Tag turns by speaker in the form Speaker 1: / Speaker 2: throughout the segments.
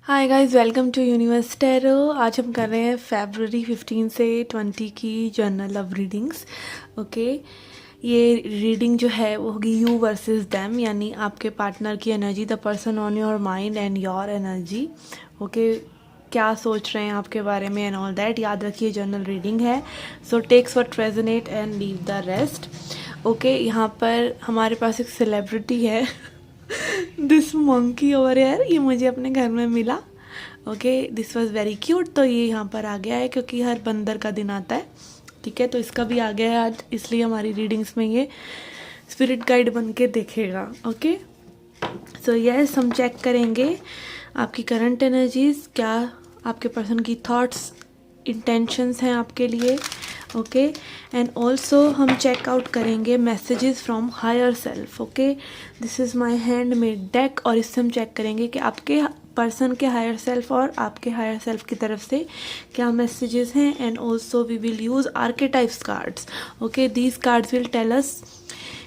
Speaker 1: Hi guys, welcome to universe tarot. आज हम कर रहे हैं फरवरी 15 से 20 की जर्नल ऑफ रीडिंग्स। ओके, ये रीडिंग जो है वो होगी यू वर्सेस देम, यानी आपके पार्टनर की energy, the person on your mind and your energy. Okay, क्या सोच रहे हैं आपके बारे में एंड ऑल दैट। याद रखिए जर्नल रीडिंग है, so takes what resonate and leave the rest. Okay, यहाँ पर हमारे पास एक सेलिब्रिटी है दिस मंकी ओवर यार, ये मुझे अपने घर में मिला। Okay, this was very cute. तो ये यहाँ पर आ गया है क्योंकि हर बंदर का दिन आता है, ठीक है। तो इसका भी आ गया है आज, इसलिए हमारी रीडिंग्स में ये स्पिरिट गाइड बन के देखेगा। ओके, सो यस, हम चेक करेंगे आपकी करंट एनर्जीज, क्या आपके पर्सन की थॉट्स इंटेंशंस हैं आपके लिए। ओके, एंड ऑल्सो हम चेक आउट करेंगे messages from higher self. Okay, this is my handmade deck, और इससे हम चेक करेंगे कि आपके पर्सन के हायर सेल्फ और आपके हायर सेल्फ की तरफ से क्या मैसेजेस हैं। And also we will use archetypes cards. Okay, these cards will tell us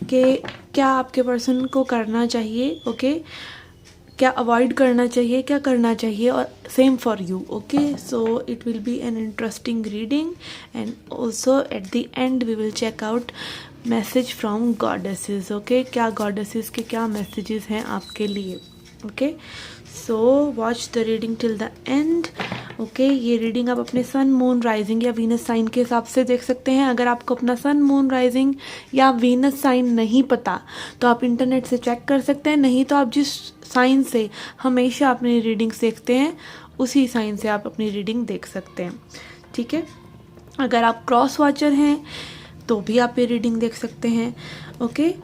Speaker 1: कि क्या आपके पर्सन को करना चाहिए, ओके, क्या अवॉइड करना चाहिए, क्या करना चाहिए, और same for you. Okay, so it will be an interesting reading and also at the end we will check out message from goddesses. Okay, क्या गॉडेसेस के क्या मैसेजेस हैं आपके लिए। Okay, so watch the reading till the end. Okay, ये reading आप अपने sun, moon, rising या वीनस साइन के हिसाब से देख सकते हैं। अगर आपको अपना सन, मून, राइजिंग या वीनस साइन नहीं पता तो आप इंटरनेट से चेक कर सकते हैं, नहीं तो आप जिस साइन से हमेशा अपनी रीडिंग्स देखते हैं उसी साइन से आप अपनी रीडिंग देख सकते हैं, ठीक है। अगर आप क्रॉस वॉचर हैं तो भी आप ये रीडिंग देख सकते हैं। Okay,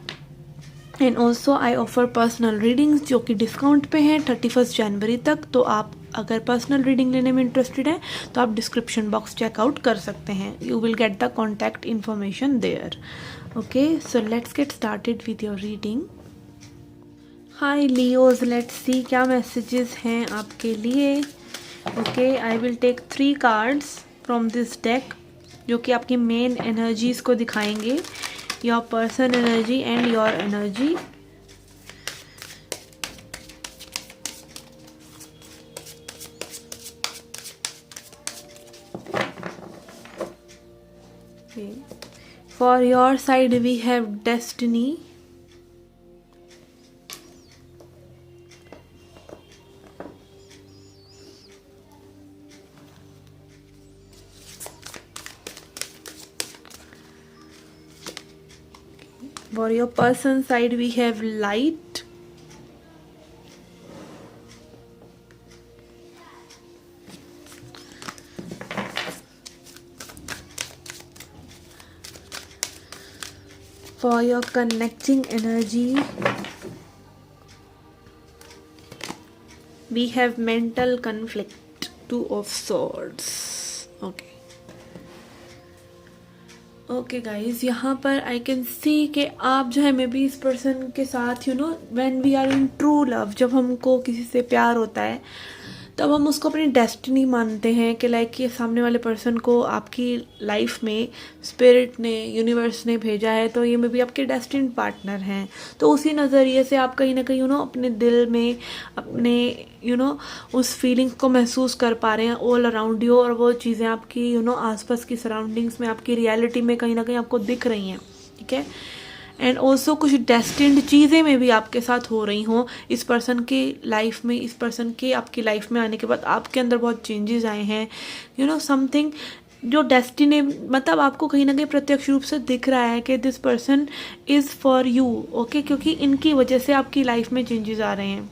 Speaker 1: and also I offer personal readings जो कि डिस्काउंट पे हैं 31 जनवरी तक। तो आप अगर पर्सनल रीडिंग लेने में इंटरेस्टेड हैं तो आप डिस्क्रिप्शन बॉक्स चेकआउट कर सकते हैं, you will get the contact information there. Okay, so let's get started with your reading. Hi Leos, let's see क्या मैसेजेस हैं आपके लिए। Okay, I will take 3 cards from this deck जो कि आपकी मेन एनर्जीज को दिखाएंगे, your person energy and your energy. For your side we have destiny, for your person side we have light, for your connecting energy we have mental conflict, 2 of swords. Okay, okay guys, यहाँ पर I can see कि आप जो है may be इस person के साथ when we are in true love, जब हमको किसी से प्यार होता है तब हम उसको अपनी डेस्टिनी मानते हैं कि लाइक ये सामने वाले पर्सन को आपकी लाइफ में स्पिरिट ने, यूनिवर्स ने भेजा है, तो ये मे बी आपके डेस्टिन्ड पार्टनर हैं। तो उसी नज़रिए से आप कहीं ना कहीं अपने दिल में अपने उस फीलिंग्स को महसूस कर पा रहे हैं ऑल अराउंड यू, और वो चीज़ें आपकी आसपास की सराउंडिंग्स में, आपकी रियलिटी में कहीं ना कहीं आपको दिख रही हैं, ठीक है। एंड ऑल्सो कुछ डेस्टिन्ड चीज़ें में भी आपके साथ हो रही हों इस पर्सन की लाइफ में, इस पर्सन के आपकी लाइफ में आने के बाद आपके अंदर बहुत चेंजेस आए हैं, समथिंग जो डेस्टिनी, मतलब आपको कहीं ना कहीं प्रत्यक्ष रूप से दिख रहा है कि this person is for you. Okay, क्योंकि इनकी वजह से आपकी लाइफ में चेंजेस आ रहे हैं।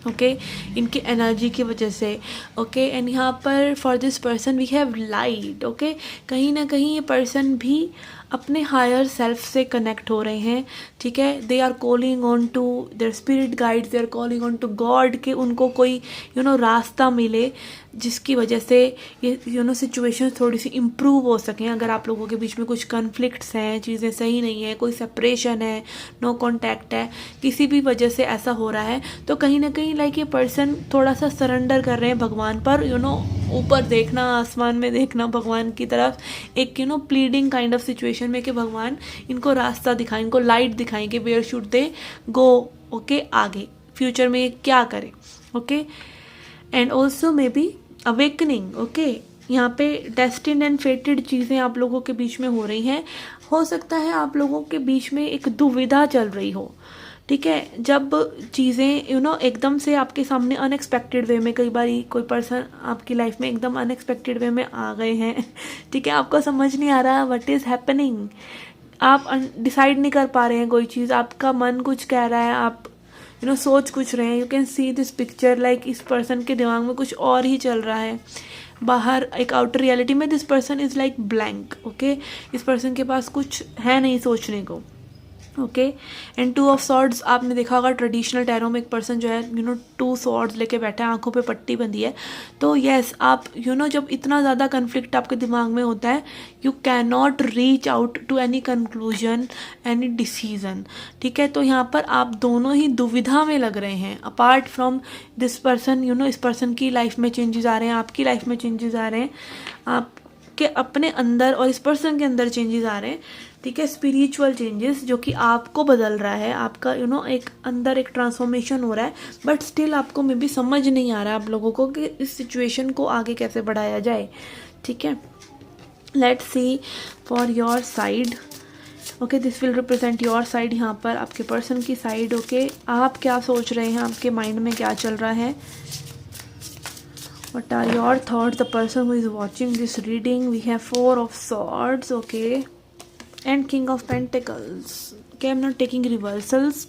Speaker 1: ओके, इनकी एनर्जी की वजह से। ओके, एंड यहाँ पर for this person we have light. Okay, कहीं ना कहीं ये पर्सन भी अपने हायर सेल्फ से कनेक्ट हो रहे हैं, ठीक है। They are calling on to their spirit guides, they are calling on to God कि उनको कोई रास्ता मिले जिसकी वजह से ये सिचुएशन थोड़ी सी इम्प्रूव हो सकें। अगर आप लोगों के बीच में कुछ कन्फ्लिक्ट्स हैं, चीज़ें सही नहीं है, कोई सेपरेशन है, नो कॉन्टैक्ट है, किसी भी वजह से ऐसा हो रहा है, तो कहीं ना कहीं लाइक ये पर्सन थोड़ा सा सरेंडर कर रहे हैं भगवान पर, ऊपर देखना, आसमान में देखना भगवान की तरफ, एक प्लीडिंग काइंड ऑफ सिचुएशन में कि भगवान इनको रास्ता दिखाएं, इनको लाइट दिखाएं कि where should they go. Okay, आगे फ्यूचर में क्या करें। Okay, and also may be awakening. Okay, यहाँ पे डेस्टिन्ड एंड फेटेड चीज़ें आप लोगों के बीच में हो रही हैं। हो सकता है आप लोगों के बीच में एक दुविधा चल रही हो, ठीक है। जब चीज़ें एकदम से आपके सामने अनएक्सपेक्टेड वे में, कई बार कोई पर्सन आपकी लाइफ में एकदम अनएक्सपेक्टेड वे में आ गए हैं ठीक है, आपको समझ नहीं आ रहा व्हाट इज़ हैपनिंग, आप डिसाइड नहीं कर पा रहे हैं कोई चीज़, आपका मन कुछ कह रहा है, आप सोच कुछ रहे हैं। You can see this picture like इस पर्सन के दिमाग में कुछ और ही चल रहा है, बाहर एक आउटर रियलिटी में this person is like blank. Okay, इस पर्सन के पास कुछ है नहीं सोचने को। Okay, and two of swords आपने देखा होगा ट्रेडिशनल टैरो में एक पर्सन जो है टू सॉर्ड्स लेके बैठा है, आंखों पे पट्टी बंधी है। तो यस, आप जब इतना ज़्यादा कन्फ्लिक्ट आपके दिमाग में होता है, you can not reach out to any conclusion, any decision, ठीक है। तो यहाँ पर आप दोनों ही दुविधा में लग रहे हैं। अपार्ट फ्रॉम दिस पर्सन, इस पर्सन की लाइफ में चेंजेस आ रहे हैं, आपकी लाइफ में चेंजेस आ रहे हैं, आपके अपने अंदर और इस पर्सन के अंदर चेंजेस आ रहे हैं, ठीक है। स्पिरिचुअल चेंजेस जो कि आपको बदल रहा है, आपका एक अंदर एक ट्रांसफॉर्मेशन हो रहा है, बट स्टिल आपको मे बी समझ नहीं आ रहा है आप लोगों को कि इस सिचुएशन को आगे कैसे बढ़ाया जाए, ठीक है। Let's see for your side. Okay, this will represent your side, यहाँ पर आपके पर्सन की साइड। ओके, आप क्या सोच रहे हैं, आपके माइंड में क्या चल रहा है, what are your thoughts, the person who is watching this reading? We have 4 of swords, okay, and king of pentacles. Okay, I'm not taking reversals.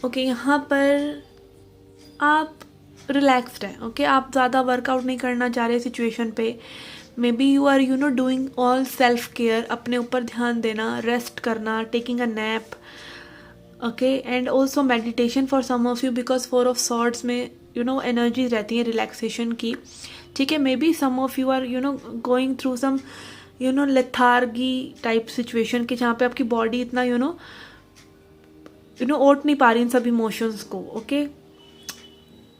Speaker 1: Okay, यहाँ पर आप रिलैक्सड हैं। ओके, आप ज़्यादा वर्कआउट नहीं करना चाह रहे सिचुएशन पे। May be you are doing all self care, अपने ऊपर ध्यान देना, रेस्ट करना, taking a nap. Okay, and also meditation for some of you, because 4 of swords में एनर्जीज रहती है रिलैक्सेशन की, ठीक है। May be some of you are going through some lethargy type situation के, जहाँ पे आपकी बॉडी इतना ओट नहीं पा रही इन सब इमोशंस को। ओके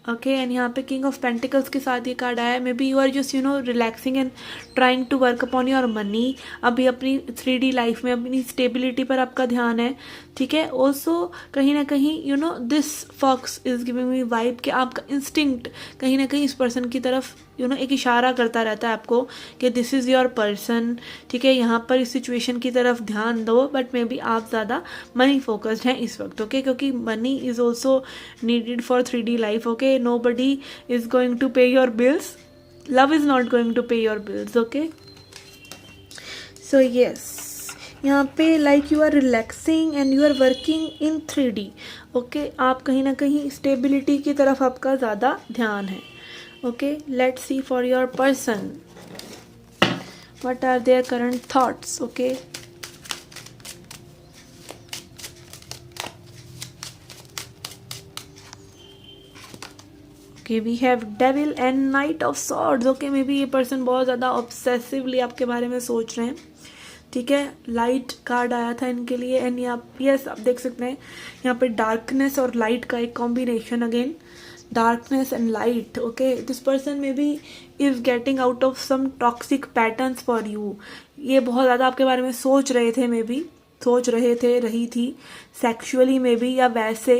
Speaker 1: ओके, एंड यहाँ पे किंग ऑफ पेंटिकल्स के साथ ये कार्ड आया है। May be you are just relaxing and trying to work upon your money. अभी अपनी 3D लाइफ में अपनी स्टेबिलिटी पर आपका ध्यान है, ठीक है। ऑल्सो कहीं ना कहीं this fox is giving me vibe कि आपका इंस्टिंक्ट कहीं ना कहीं इस पर्सन की तरफ एक इशारा करता रहता है आपको कि दिस इज़ योर पर्सन, ठीक है। यहाँ पर इस सिचुएशन की तरफ ध्यान दो, बट मे बी आप ज़्यादा मनी फोकस्ड हैं इस वक्त। ओके, क्योंकि money is also needed for 3D life. Okay, nobody is going to pay your bills, love is not going to pay your bills. Okay, so yes, यहाँ पे like you are relaxing and you are working in 3D। Okay, आप कहीं ना कहीं stability की तरफ आपका ज़्यादा ध्यान है। Okay, let's see for your person, what are their current thoughts? Okay, okay, we have devil and knight of swords. Okay, maybe ये person बहुत ज़्यादा obsessively आपके बारे में सोच रहे हैं, ठीक है। लाइट कार्ड आया था इनके लिए, एंड यस आप देख सकते हैं यहाँ पे डार्कनेस और लाइट का एक combination, again darkness and light. Okay, this person maybe is getting out of some toxic patterns for you. ये बहुत ज़्यादा आपके बारे में सोच रहे थे, मे बी सोच रहे थे, रही थी सेक्सुअली मे बी, या वैसे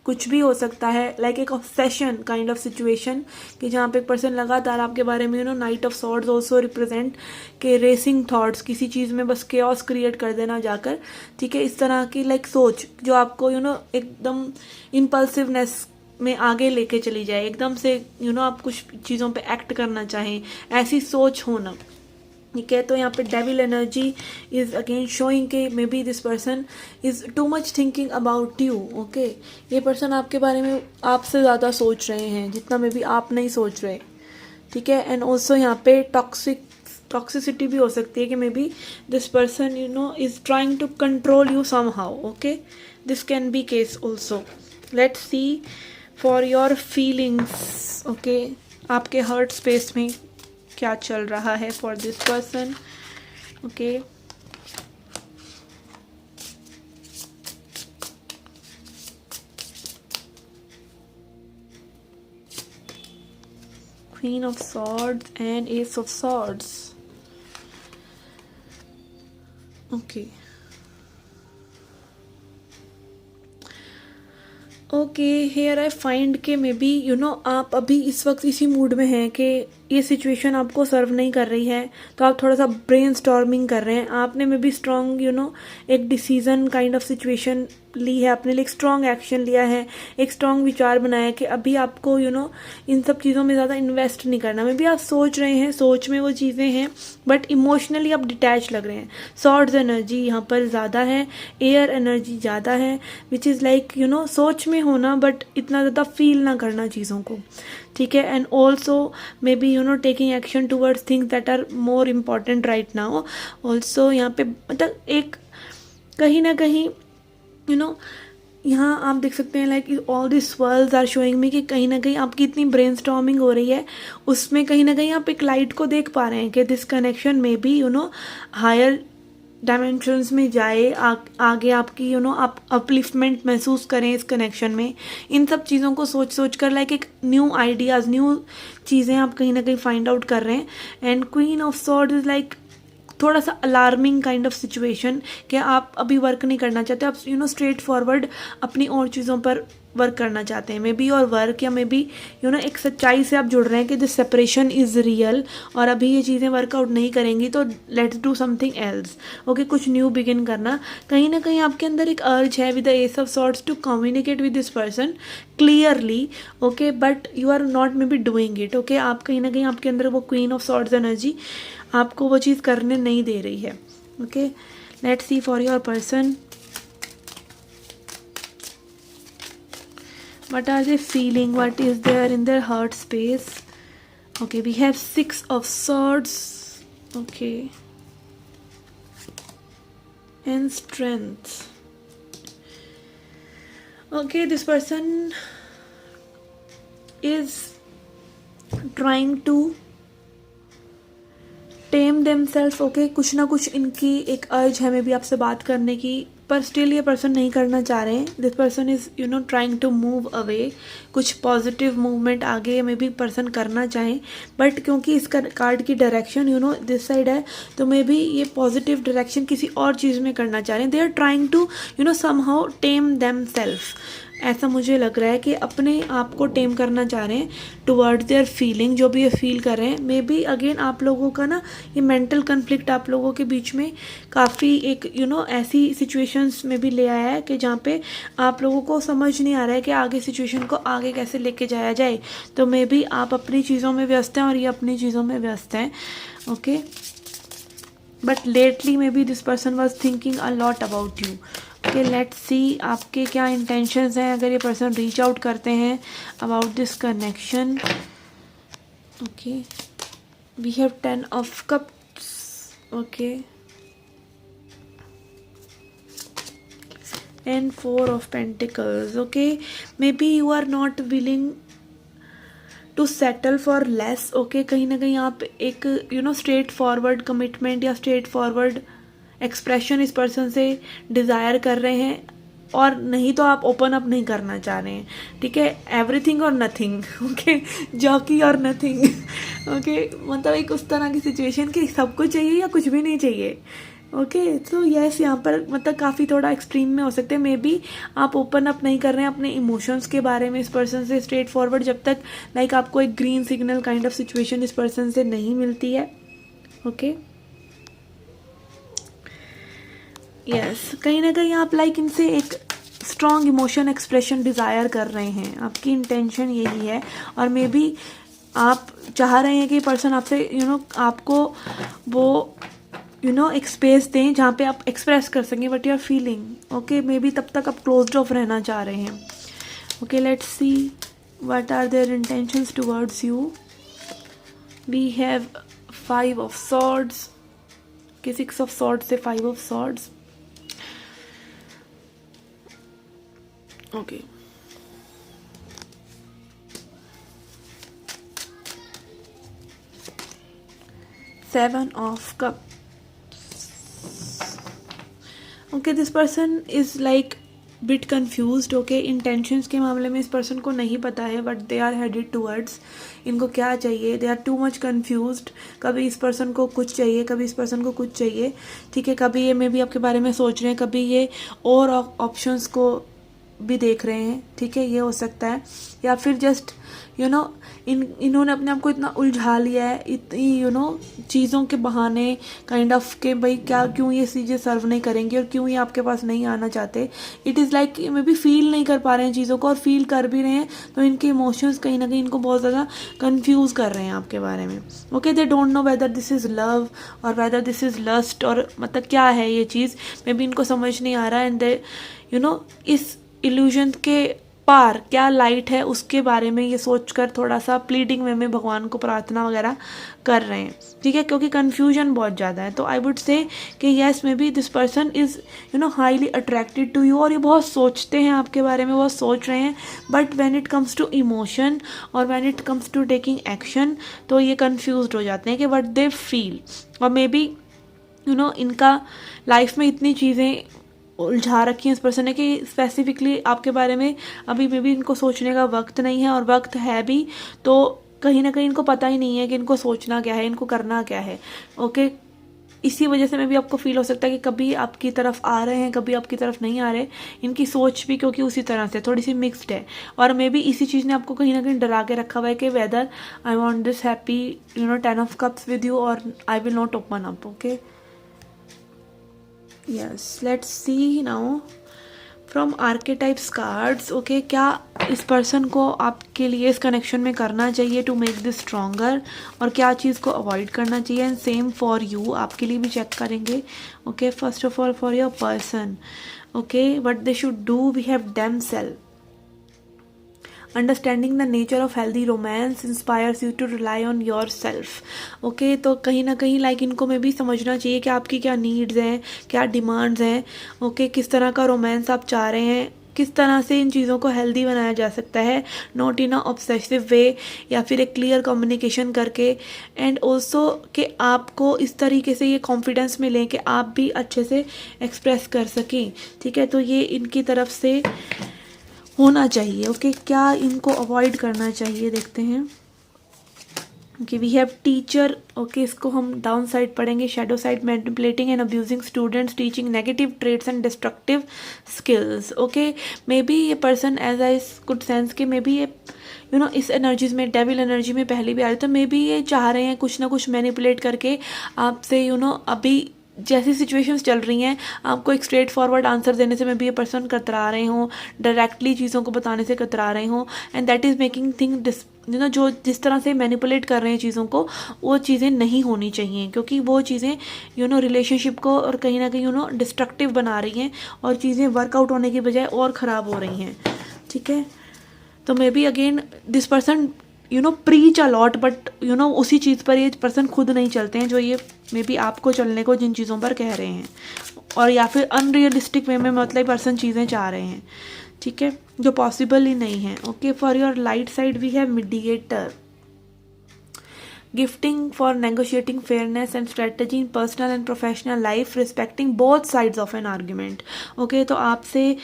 Speaker 1: कुछ भी हो सकता है, लाइक एक ऑब्सेशन काइंड ऑफ सिचुएशन कि जहाँ पे एक पर्सन लगातार आपके बारे में night of swords also represent के रेसिंग थॉट्स, किसी चीज़ में बस केओस क्रिएट कर देना जाकर, ठीक है। इस तरह की लाइक सोच जो आपको एकदम इम्पल्सिवनेस में आगे लेके चली जाए, एकदम से आप कुछ चीज़ों पे एक्ट करना चाहें, ऐसी सोच होना, ठीक है। तो यहाँ पे devil energy is again showing के may be this person is too much thinking about you. Okay, ये पर्सन आपके बारे में आपसे ज़्यादा सोच रहे हैं जितना मे बी आप नहीं सोच रहे, ठीक है। एंड ऑल्सो यहाँ पे टॉक्सिसिटी भी हो सकती है कि may be this person is trying to control you some how. Okay, this can be case also. Let's see for your feelings. Okay, आपके हर्ट स्पेस में क्या चल रहा है for this person. Okay, queen of swords and ace of swords. Okay, okay, here I find के may be आप अभी इस वक्त इसी मूड में हैं कि ये सिचुएशन आपको सर्व नहीं कर रही है, तो आप थोड़ा सा ब्रेन स्टॉर्मिंग कर रहे हैं। आपने मे बी स्ट्रॉन्ग एक डिसीजन काइंड ऑफ सिचुएशन ली है, अपने लिए एक स्ट्रॉन्ग एक्शन लिया है, एक स्ट्रॉन्ग विचार बनाया कि अभी आपको इन सब चीज़ों में ज़्यादा इन्वेस्ट नहीं करना। मे बी आप सोच रहे हैं, सोच में वो चीज़ें हैं, बट इमोशनली आप डिटैच लग रहे हैं। सॉर्ड्स एनर्जी यहाँ पर ज़्यादा है, एयर एनर्जी ज़्यादा है, विच इज़ लाइक सोच में होना बट इतना ज़्यादा फील ना करना चीज़ों को, ठीक है। And also may be taking action towards things that are more important right now. Also यहाँ पे मतलब एक कहीं ना कहीं यहाँ आप देख सकते हैं like all this worlds are showing me कि कहीं ना कहीं आपकी इतनी ब्रेन स्टॉर्मिंग हो रही है, उसमें कहीं ना कहीं आप एक लाइट को देख पा रहे हैं कि दिस कनेक्शन में भी हायर डायमेंशंस में जाए, आगे आपकी आप अपलिफ्टमेंट महसूस करें इस कनेक्शन में। इन सब चीज़ों को सोच सोच कर लाइक एक न्यू आइडियाज़, न्यू चीज़ें आप कहीं ना कहीं फाइंड आउट कर रहे हैं। And queen of swords is like थोड़ा सा अलार्मिंग काइंड ऑफ सिचुएशन कि आप अभी वर्क नहीं करना चाहते, आप स्ट्रेट फॉरवर्ड अपनी और चीज़ों पर वर्क करना चाहते हैं मे बी, और वर्क या मे बी एक सच्चाई से आप जुड़ रहे हैं कि दिस सेपरेशन इज़ रियल और अभी ये चीज़ें वर्कआउट नहीं करेंगी तो let's do something else. Okay, कुछ न्यू बिगिन करना। कहीं ना कहीं आपके अंदर एक अर्ज है with the ace of swords to communicate with this person clearly, okay, but you are not may be doing it. Okay, आप कहीं ना कहीं आपके अंदर वो क्वीन ऑफ सॉर्ड्स एनर्जी आपको वो चीज़ करने नहीं दे रही है। Okay, let's see for your person, what are they feeling, what is there in their heart space. Okay, we have 6 of swords, okay, and strength. Okay, this person is trying to tame themselves. Okay, कुछ ना कुछ इनकी एक urge है may be आपसे बात करने की, पर स्टिल ये पर्सन नहीं करना चाह रहे हैं। This person is trying to move away, कुछ पॉजिटिव मूवमेंट आगे मे बी पर्सन करना चाहें, बट क्योंकि इस कार्ड की डायरेक्शन दिस साइड है, तो मे बी ये पॉजिटिव डायरेक्शन किसी और चीज़ में करना चाह रहे हैं। They are trying to somehow tame themselves, ऐसा मुझे लग रहा है कि अपने आप को टेम करना चाह रहे हैं टुवर्ड्स देयर फीलिंग, जो भी ये फील कर रहे हैं। मे बी अगेन आप लोगों का ये मेंटल कन्फ्लिक्ट आप लोगों के बीच में काफ़ी एक ऐसी सिचुएशंस में भी ले आया है कि जहाँ पे आप लोगों को समझ नहीं आ रहा है कि आगे सिचुएशन को आगे कैसे लेके जाया जाए। तो मे बी आप अपनी चीज़ों में व्यस्त हैं और ये अपनी चीज़ों में व्यस्त हैं। Okay, but lately may be this person was thinking a lot about you. Okay, let's सी आपके क्या इंटेंशंस हैं अगर ये पर्सन रीच आउट करते हैं about this connection. Okay, we have 10 of cups, okay, and 4 of pentacles. Okay, may be you are not willing to settle for less. Okay, कहीं ना कहीं आप एक स्ट्रेट फॉरवर्ड कमिटमेंट या स्ट्रेट फॉरवर्ड एक्सप्रेशन इस person से desire कर रहे हैं, और नहीं तो आप ओपन अप नहीं करना चाह रहे हैं। ठीक है, एवरीथिंग और नथिंग। ओके, जॉकी और नथिंग। ओके, मतलब एक उस तरह की सिचुएशन कि सब कुछ चाहिए या कुछ भी नहीं चाहिए। ओके, तो यस, यहाँ पर मतलब काफ़ी थोड़ा एक्सट्रीम में हो सकते हैं। मे बी आप ओपन अप नहीं कर रहे हैं अपने इमोशंस के बारे में इस पर्सन से स्ट्रेट फॉरवर्ड, जब तक लाइक आपको एक green signal kind of situation इस पर्सन से नहीं मिलती है। ओके, यस, कहीं ना कहीं आप लाइक इनसे एक स्ट्रॉन्ग इमोशन एक्सप्रेशन डिज़ायर कर रहे हैं, आपकी इंटेंशन यही है। और मे बी आप चाह रहे हैं कि पर्सन आपसे आपको वो एक स्पेस दें जहाँ पे आप एक्सप्रेस कर सकें what you are feeling. Okay, maybe तब तक आप क्लोज्ड ऑफ रहना चाह रहे हैं। Okay, let's see what are their intentions towards you. We have 5 of swords, के 6 ऑफ सॉर्ड्स से 5 of swords. Okay, seven of cup. Okay, this person is like bit confused. Okay, intentions के मामले में इस पर्सन को नहीं पता है but they are headed towards, इनको क्या चाहिए। They are too much confused, कभी इस पर्सन को कुछ चाहिए, कभी इस पर्सन को कुछ चाहिए। ठीक है, कभी ये मे भी आपके बारे में सोच रहे हैं, कभी ये और ऑप्शंस को भी देख रहे हैं, ठीक है, ये हो सकता है। या फिर जस्ट इन्होंने अपने आप को इतना उलझा लिया है इतनी चीज़ों के बहाने काइंड ऑफ के भाई क्या क्यों ये चीज़ें सर्व नहीं करेंगी और क्यों ये आपके पास नहीं आना चाहते। It is like may be feel नहीं कर पा रहे हैं चीज़ों को, और फील कर भी रहे हैं तो इनके इमोशंस कहीं ना कहीं इनको बहुत ज़्यादा कंफ्यूज कर रहे हैं आपके बारे में। Okay, they don't know whether this is love और वेदर दिस इज़ लस्ट, और मतलब क्या है ये चीज़, मे बी इनको समझ नहीं आ रहा है। एंड दे इस इल्यूजन के पार क्या लाइट है उसके बारे में ये सोचकर थोड़ा सा प्लीडिंग में भगवान को प्रार्थना वगैरह कर रहे हैं, ठीक है, क्योंकि कन्फ्यूजन बहुत ज़्यादा है। तो आई वुड से कि yes may be this person is highly attracted to you, और ये बहुत सोचते हैं आपके बारे में, बहुत सोच रहे हैं, but when it comes to emotion और when it comes to taking action तो ये कन्फ्यूज हो जाते हैं कि व्हाट दे फील। और मे बी इनका लाइफ में इतनी चीज़ें उलझा रखी हैं इस पर्सन ने कि स्पेसिफिकली आपके बारे में अभी मे भी इनको सोचने का वक्त नहीं है, और वक्त है भी तो कहीं ना कहीं इनको पता ही नहीं है कि इनको सोचना क्या है, इनको करना क्या है। ओके, इसी वजह से मे भी आपको फील हो सकता है कि कभी आपकी तरफ आ रहे हैं, कभी आपकी तरफ नहीं आ रहे। इनकी सोच भी क्योंकि उसी तरह से थोड़ी सी मिक्सड है, और मे बी इसी चीज़ ने आपको कहीं ना कहीं डरा के रखा हुआ है कि whether I want this happy 10 of cups with you और I will not open up. Okay, yes, let's see now from archetypes cards। Okay, क्या इस पर्सन को आपके लिए इस कनेक्शन में करना चाहिए टू मेक दिस स्ट्रॉन्गर, और क्या चीज़ को अवॉइड करना चाहिए। एंड सेम फॉर यू, आपके लिए भी चेक करेंगे। Okay, first of all for your person, okay, what they should do, we have themselves। Understanding the nature of healthy romance inspires you to rely on yourself. Okay, तो कहीं ना कहीं like इनको में भी समझना चाहिए कि आपकी क्या नीड्स हैं, क्या डिमांड्स हैं। ओके, किस तरह का रोमांस आप चाह रहे हैं, किस तरह से इन चीज़ों को हेल्दी बनाया जा सकता है, नॉट इन अ ऑब्सेसिव वे, या फिर एक क्लियर कम्युनिकेशन करके। एंड ऑल्सो कि आपको इस तरीके से ये कॉन्फिडेंस मिले कि आप भी अच्छे से एक्सप्रेस कर सकें, ठीक है। तो ये इनकी तरफ से होना चाहिए। ओके, क्या इनको अवॉइड करना चाहिए देखते हैं। Okay, we have teacher. Okay, इसको हम डाउन साइड पढ़ेंगे, shadow side, manipulating and abusing students, teaching negative traits and destructive skills. Okay, may be ये person as I could sense के मे बी ये इस एनर्जीज में, डेविल एनर्जी में पहले भी आ रहे, तो मे बी ये चाह रहे हैं कुछ ना कुछ मैनिपुलेट करके आपसे अभी जैसी सिचुएशंस चल रही हैं आपको एक स्ट्रेट फॉरवर्ड आंसर देने से मैं भी ये पर्सन कतरा रहे हों, डायरेक्टली चीज़ों को बताने से कतरा रहे हों। And that is making thing जो जिस तरह से मैनिपुलेट कर रहे हैं चीज़ों को, वो चीज़ें नहीं होनी चाहिए, क्योंकि वो चीज़ें रिलेशनशिप को और कहीं ना कहीं डिस्ट्रक्टिव बना रही हैं, और चीज़ें वर्कआउट होने की बजाय और ख़राब हो रही हैं, ठीक है। तो may be again this person preach a lot, but उसी चीज़ पर ये पर्सन खुद नहीं चलते हैं जो ये मे बी आपको चलने को जिन चीज़ों पर कह रहे हैं, और या फिर अनरियलिस्टिक वे में मतलब पर्सन चीज़ें चाह रहे हैं, ठीक है, जो पॉसिबल ही नहीं है। Okay, for your light side we have mediator, gifting for negotiating fairness and strategy in personal and professional life, respecting both sides of an argument. Okay, तो आपसे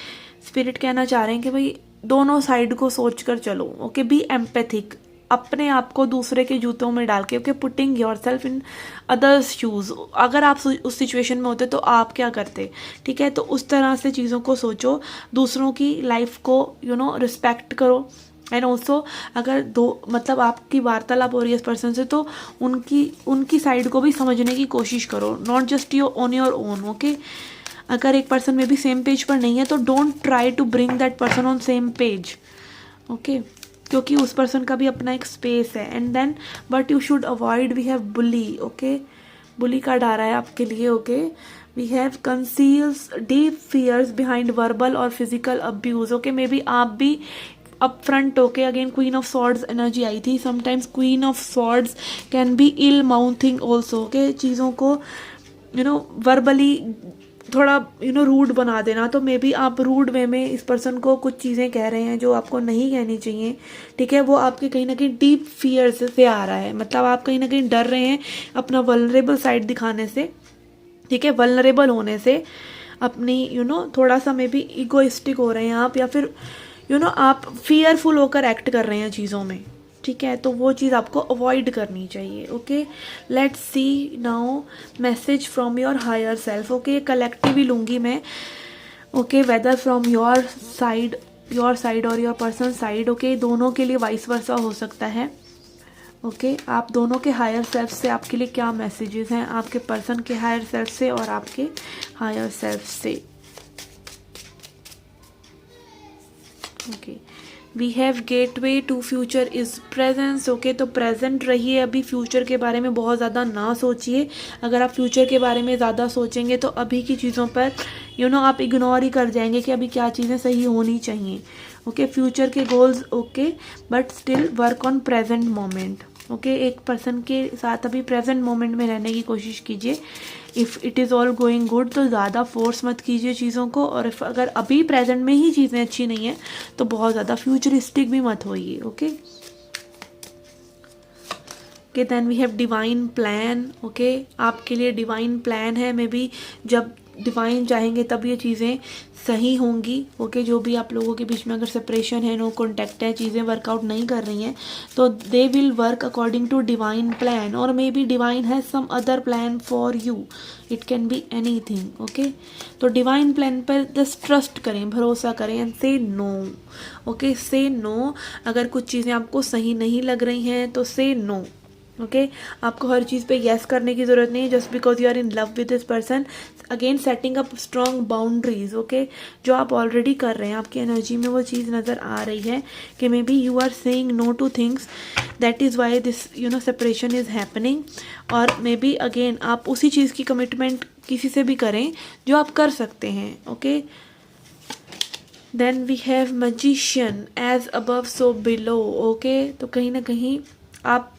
Speaker 1: स्पिरिट कहना चाह रहे हैं कि भाई दोनों साइड को सोच कर चलो। ओके, बी एम्पैथिक, अपने आप को दूसरे के जूतों में डाल के, okay, putting your self in others shoes. अगर आप उस सिचुएशन में होते तो आप क्या करते, ठीक है। तो उस तरह से चीज़ों को सोचो, दूसरों की लाइफ को रिस्पेक्ट करो। एंड ऑल्सो अगर मतलब आपकी वार्तालाप हो रही है इस पर्सन से, तो उनकी साइड को भी समझने की कोशिश करो, not just on your own. Okay, अगर एक पर्सन में भी सेम पेज पर नहीं है तो don't try to bring that person on same page. Okay, क्योंकि उस पर्सन का भी अपना एक स्पेस है। And then but you should avoid, we have bully. Okay, bully का डर है आपके लिए। Okay, we have conceals deep fears behind verbal और physical abuse. Okay, maybe आप भी अप फ्रंट होके, again queen of swords energy आई थी, sometimes queen of swords can be ill mouthing also. Okay, चीज़ों को वर्बली थोड़ा rude बना देना, तो मे बी आप रूड वे में इस पर्सन को कुछ चीज़ें कह रहे हैं जो आपको नहीं कहनी चाहिए, ठीक है। वो आपके कहीं ना कहीं डीप फियर से आ रहा है, मतलब आप कहीं ना कहीं डर रहे हैं अपना वल्नरेबल साइड दिखाने से, ठीक है, वल्नरेबल होने से, अपनी थोड़ा सा मे बी इगोइस्टिक हो रहे हैं आप, या फिर आप फियरफुल होकर एक्ट कर रहे हैं चीज़ों में, ठीक है। तो वो चीज़ आपको अवॉइड करनी चाहिए। Okay, let's see now message from your higher self. Okay, collective ही लूँगी मैं। Okay, whether from your side your side और योर पर्सन साइड, ओके, दोनों के लिए वाइस वर्सा हो सकता है, ओके। आप दोनों के हायर सेल्फ से आपके लिए क्या मैसेजेस हैं, आपके पर्सन के हायर सेल्फ से और आपके हायर सेल्फ से, okay. We have gateway to future is presence, okay. तो प्रेजेंट रहिए, अभी फ्यूचर के बारे में बहुत ज़्यादा ना सोचिए। अगर आप फ्यूचर के बारे में ज़्यादा सोचेंगे तो अभी की चीज़ों पर आप इग्नोर ही कर जाएंगे कि अभी क्या चीज़ें सही होनी चाहिए, ओके। फ्यूचर के goals, okay, but still work on present moment, okay. एक पर्सन के साथ अभी प्रेजेंट मोमेंट में रहने की कोशिश कीजिए। If it is all going good तो ज़्यादा फोर्स मत कीजिए चीज़ों को, और इफ़ अगर अभी प्रेजेंट में ही चीज़ें अच्छी नहीं है तो बहुत ज़्यादा फ्यूचरिस्टिक भी मत होइए, okay. Okay, then we have divine plan, okay. आपके लिए डिवाइन प्लान है, मे बी जब डिवाइन चाहेंगे तब ये चीज़ें सही होंगी, ओके। जो भी आप लोगों के बीच में अगर सेपरेशन है, नो कॉन्टैक्ट है, चीज़ें वर्कआउट नहीं कर रही हैं, तो they will work according to divine plan, और maybe divine has some other plan for you, it can be anything, okay. तो डिवाइन प्लान पर जस्ट ट्रस्ट करें, भरोसा करें एंड से नो, ओके। से नो, अगर कुछ चीज़ें आपको सही नहीं लग रही हैं तो से नो, ओके। आपको हर चीज़ पे येस करने की ज़रूरत नहीं है just because you are in love with this person. Again setting up strong boundaries, okay, जो आप ऑलरेडी कर रहे हैं, आपकी एनर्जी में वो चीज़ नज़र आ रही है कि may be you are saying no to things, that is why this separation is happening. और मे बी अगेन आप उसी चीज़ की कमिटमेंट किसी से भी करें जो आप कर सकते हैं, okay. Then we have magician, as above so below, okay. तो कहीं ना कहीं आप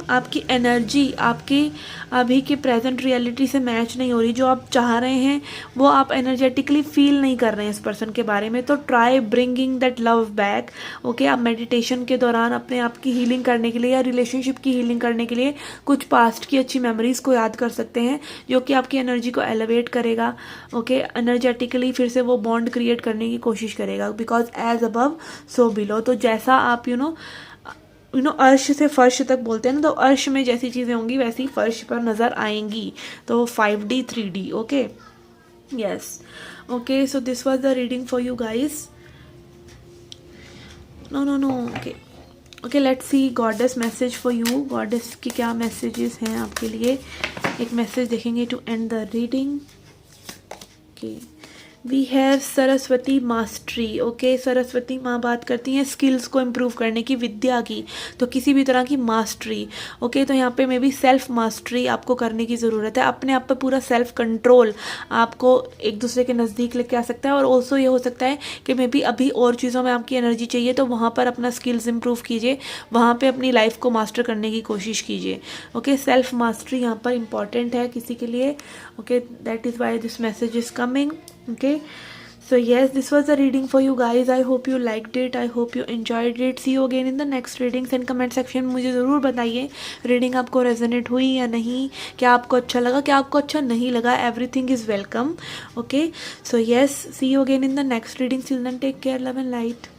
Speaker 1: आपकी एनर्जी आपकी अभी के प्रेजेंट रियलिटी से मैच नहीं हो रही। जो आप चाह रहे हैं वो आप एनर्जेटिकली फील नहीं कर रहे हैं इस पर्सन के बारे में, तो try bringing that love back, okay. आप मेडिटेशन के दौरान अपने आप की हीलिंग करने के लिए या रिलेशनशिप की हीलिंग करने के लिए कुछ पास्ट की अच्छी मेमोरीज को याद कर सकते हैं, जो कि आपकी एनर्जी को एलिवेट करेगा, ओके। एनर्जेटिकली फिर से वो बॉन्ड क्रिएट करने की कोशिश करेगा, because as above so below. तो जैसा आप अर्श से फर्श तक बोलते हैं ना, तो अर्श में जैसी चीज़ें होंगी वैसी फर्श पर नज़र आएंगी। तो 5D 3D, okay, yes, okay. So this was the reading for you guys. No okay, okay, let's see goddess message for you. Goddess की क्या मैसेजेस हैं आपके लिए, एक मैसेज देखेंगे to end the reading, okay. We have Saraswati mastery, okay. Saraswati माँ बात करती हैं स्किल्स को इम्प्रूव करने की, विद्या की, तो किसी भी तरह की मास्टरी, ओके। तो यहाँ पे मे बी सेल्फ मास्टरी आपको करने की ज़रूरत है, अपने आप पर पूरा सेल्फ कंट्रोल आपको एक दूसरे के नज़दीक लेके आ सकता है। और ऑल्सो ये हो सकता है कि मे बी अभी और चीज़ों में आपकी एनर्जी चाहिए, तो वहाँ पर अपना स्किल्स इम्प्रूव कीजिए, वहाँ पर अपनी लाइफ को मास्टर करने की कोशिश कीजिए, ओके। सेल्फ मास्टरी यहाँ पर इंपॉर्टेंट है किसी के लिए, okay. That is why this message is coming, okay. So yes, this was the reading for you guys. I hope you liked it, I hope you enjoyed it. See you again in the next readings and comment section. मुझे ज़रूर बताइए reading आपको resonate हुई या नहीं, क्या आपको अच्छा लगा, क्या आपको अच्छा नहीं लगा, everything is welcome, okay. So yes, see you again in the next reading. Till then, take care, love and light.